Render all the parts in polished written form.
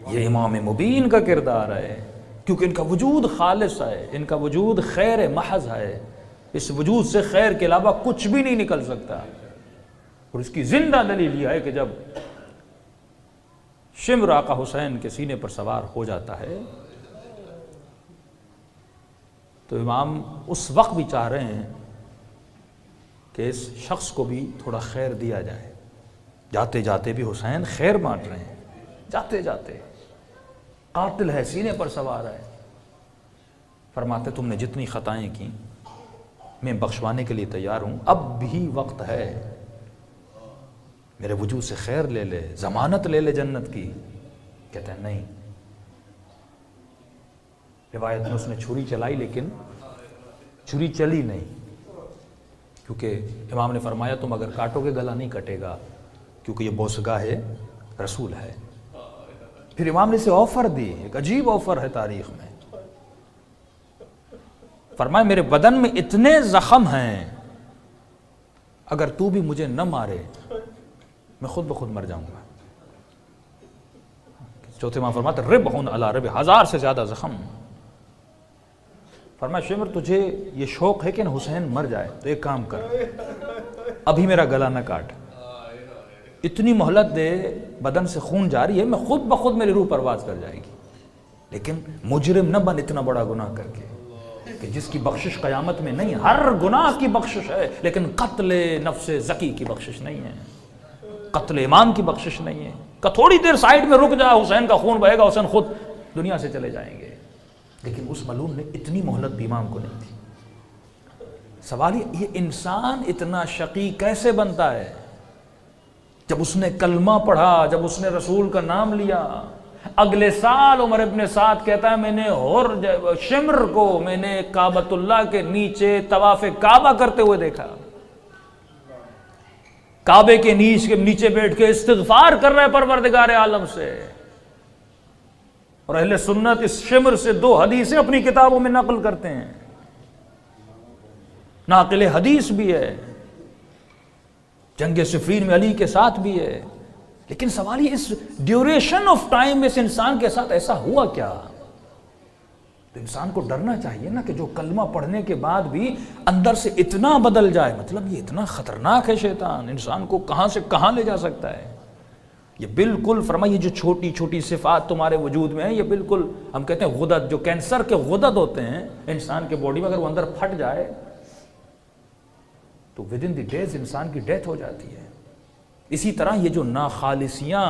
یہ امام مبین کا کردار ہے، کیونکہ ان کا وجود خالص ہے، ان کا وجود خیر محض ہے، اس وجود سے خیر کے علاوہ کچھ بھی نہیں نکل سکتا۔ اور اس کی زندہ دلیل یہ ہے کہ جب شمر آقا حسین کے سینے پر سوار ہو جاتا ہے تو امام اس وقت بھی چاہ رہے ہیں کہ اس شخص کو بھی تھوڑا خیر دیا جائے۔ جاتے جاتے بھی حسین خیر بانٹ رہے ہیں، جاتے جاتے قاتل ہے، سینے پر سوار ہے، فرماتے تم نے جتنی خطائیں کی میں بخشوانے کے لیے تیار ہوں، اب بھی وقت ہے، میرے وجود سے خیر لے لے، ضمانت لے لے جنت کی۔ کہتے ہیں نہیں، روایت میں اس نے چھری چلائی لیکن چھری چلی نہیں، کیونکہ امام نے فرمایا تم اگر کاٹو گے گلا نہیں کٹے گا، کیونکہ یہ بوسگاہ رسول ہے۔ پھر امام نے اسے آفر دی، ایک عجیب آفر ہے تاریخ میں، فرمایا میرے بدن میں اتنے زخم ہیں، اگر تو بھی مجھے نہ مارے میں خود بخود مر جاؤں گا۔ چوتھے امام فرماتے ربح علی ربح، 1000 سے زیادہ زخم۔ فرمایا شمر تجھے یہ شوق ہے کہ نہ حسین مر جائے تو ایک کام کر، ابھی میرا گلا نہ کاٹ، اتنی مہلت دے، بدن سے خون جاری ہے، میں خود بخود میری روح پرواز کر جائے گی، لیکن مجرم نہ بن اتنا بڑا گناہ کر کے کہ جس کی بخشش قیامت میں نہیں ہے۔ ہر گناہ کی بخشش ہے لیکن قتل نفس زکی کی بخشش نہیں ہے، قتل امام کی بخشش نہیں ہے کہ تھوڑی دیر سائیڈ میں رک جا، حسین کا خون بہے گا، حسین خود دنیا سے چلے جائیں گے۔ لیکن اس ملعون نے اتنی مہلت بھی امام کو نہیں تھی۔ سوال یہ انسان اتنا شقی کیسے بنتا ہے؟ جب اس نے کلمہ پڑھا، جب اس نے رسول کا نام لیا، اگلے سال عمر ابن سعد کہتا ہے میں نے شمر کو میں نے کعبۃ اللہ کے نیچے طواف کعبہ کرتے ہوئے دیکھا، کعبے کے نیچے بیٹھ کے استغفار کر رہے پروردگار عالم سے۔ اور اہل سنت اس شمر سے 2 حدیثیں اپنی کتابوں میں نقل کرتے ہیں، ناقل حدیث بھی ہے، جنگ صفین میں علی کے ساتھ بھی ہے۔ لیکن سوال یہ اس ڈیوریشن آف ٹائم میں اس انسان کے ساتھ ایسا ہوا کیا؟ تو انسان کو ڈرنا چاہیے نا کہ جو کلمہ پڑھنے کے بعد بھی اندر سے اتنا بدل جائے، مطلب یہ اتنا خطرناک ہے، شیطان انسان کو کہاں سے کہاں لے جا سکتا ہے۔ یہ بالکل فرمائیے جو چھوٹی چھوٹی صفات تمہارے وجود میں ہیں، یہ بالکل ہم کہتے ہیں غدد، جو کینسر کے غدد ہوتے ہیں انسان کے باڈی میں، اگر وہ اندر پھٹ جائے تو ود ان دی ڈیز انسان کی ڈیتھ ہو جاتی ہے۔ اسی طرح یہ جو ناخالصیاں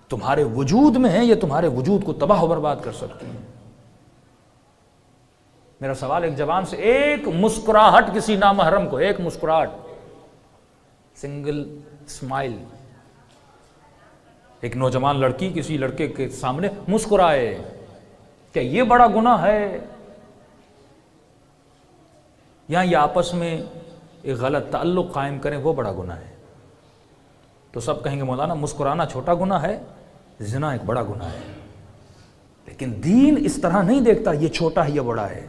تمہارے وجود میں ہیں، یہ تمہارے وجود کو تباہ و برباد کر سکتی ہیں۔ میرا سوال ایک جوان سے، ایک مسکراہٹ کسی نامحرم کو، ایک مسکراہٹ، سنگل اسمائل، ایک نوجوان لڑکی کسی لڑکے کے سامنے مسکرائے، کیا یہ بڑا گناہ ہے؟ یا یہ آپس میں ایک غلط تعلق قائم کریں وہ بڑا گناہ ہے؟ تو سب کہیں گے مولانا مسکرانا چھوٹا گناہ ہے، زنا ایک بڑا گناہ ہے۔ لیکن دین اس طرح نہیں دیکھتا یہ چھوٹا ہے یہ بڑا ہے۔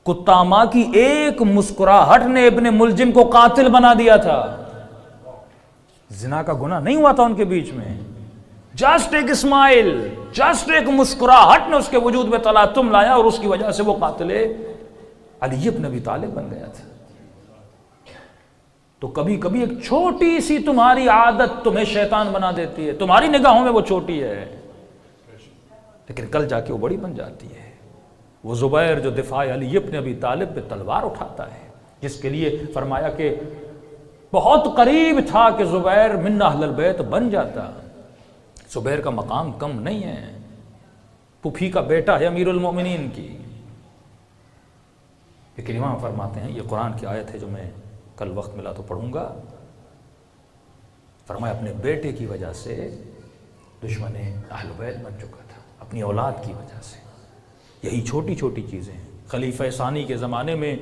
کتا ماں کی ایک مسکراہٹ نے ابن ملجم کو قاتل بنا دیا تھا، زنا کا گناہ نہیں ہوا تھا ان کے بیچ میں، جسٹ ایک اسمائل، جسٹ ایک مسکراہٹ نے اس کے وجود میں تلاطم لایا اور اس کی وجہ سے وہ قاتل علی بن ابی طالب بن گیا تھا۔ تو کبھی کبھی ایک چھوٹی سی تمہاری عادت تمہیں شیطان بنا دیتی ہے، تمہاری نگاہوں میں وہ چھوٹی ہے لیکن کل جا کے وہ بڑی بن جاتی ہے۔ وہ زبیر جو دفاع علی بن ابی طالب پہ تلوار اٹھاتا ہے، جس کے لیے فرمایا کہ بہت قریب تھا کہ زبیر من اہل البیت بن جاتا۔ زبیر کا مقام کم نہیں ہے، پھوپھی کا بیٹا ہے امیر المومنین کی۔ لیکن امام فرماتے ہیں، یہ قرآن کی آیت ہے جو میں کل وقت ملا تو پڑھوں گا، فرمایا اپنے بیٹے کی وجہ سے دشمن اہل بیت بن چکا تھا، اپنی اولاد کی وجہ سے۔ یہی چھوٹی چھوٹی چیزیں خلیفہ ثانی کے زمانے میں،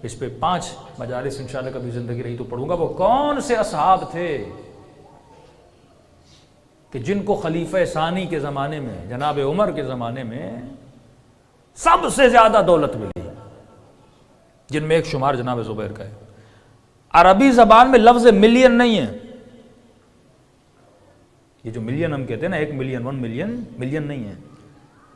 اس پہ 5 مجالس انشاءاللہ کبھی زندگی رہی تو پڑھوں گا، وہ کون سے اصحاب تھے کہ جن کو خلیفہ ثانی کے زمانے میں، جناب عمر کے زمانے میں سب سے زیادہ دولت ملی، جن میں ایک شمار جناب زبیر کا ہے۔ عربی زبان میں لفظ ملین نہیں ہے، یہ جو ملین ہم کہتے ہیں نا، 1 ملین 1 ملین ملین نہیں ہے،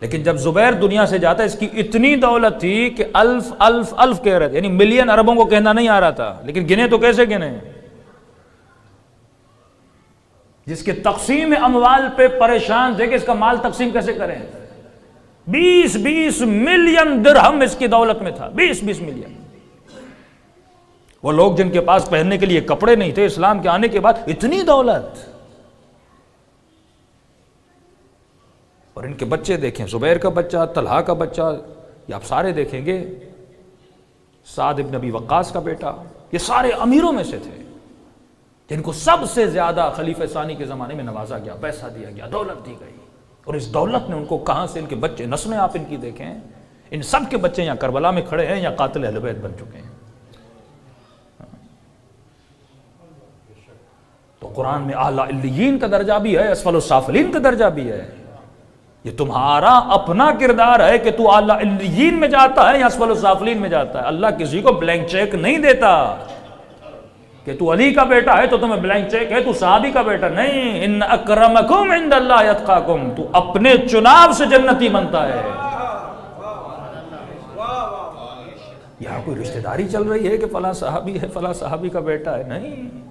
لیکن جب زبیر دنیا سے جاتا ہے اس کی اتنی دولت تھی کہ الف الف الف کہہ رہے تھے، یعنی ملین اربوں کو کہنا نہیں آ رہا تھا، لیکن گنے تو کیسے گنے؟ جس کے تقسیم اموال پہ پریشان تھے کہ اس کا مال تقسیم کیسے کریں۔ 20 ملین درہم اس کی دولت میں تھا، 20 ملین۔ وہ لوگ جن کے پاس پہننے کے لیے کپڑے نہیں تھے، اسلام کے آنے کے بعد اتنی دولت۔ اور ان کے بچے دیکھیں، زبیر کا بچہ، طلحہ کا بچہ، یہ آپ سارے دیکھیں گے، سعد ابن ابی وقاص کا بیٹا، یہ سارے امیروں میں سے تھے جن کو سب سے زیادہ خلیفہ ثانی کے زمانے میں نوازا گیا، پیسہ دیا گیا، دولت دی گئی، اور اس دولت نے ان کو کہاں سے، ان کے بچے، نسلیں آپ ان کی دیکھیں، ان سب کے بچے یا کربلا میں کھڑے ہیں یا قاتل اہل بیت بن چکے ہیں۔ تو قرآن میں اعلیٰ علیین کا درجہ بھی ہے، اسفل السافلین کا درجہ بھی ہے۔ یہ تمہارا اپنا کردار ہے کہ تو اعلیٰ علیین میں جاتا ہے یا اسفل السافلین میں جاتا ہے۔ اللہ کسی کو بلینک چیک نہیں دیتا کہ تو علی کا بیٹا ہے تو تمہیں بلینک چیک ہے، تو صحابی کا بیٹا نہیں۔ ان اکرمکم عند اللہ اتقاکم، تو اپنے چناو سے جنتی بنتا ہے۔ یہاں کوئی رشتہ داری چل رہی ہے کہ فلاں صحابی ہے، فلاں صحابی کا بیٹا ہے، نہیں۔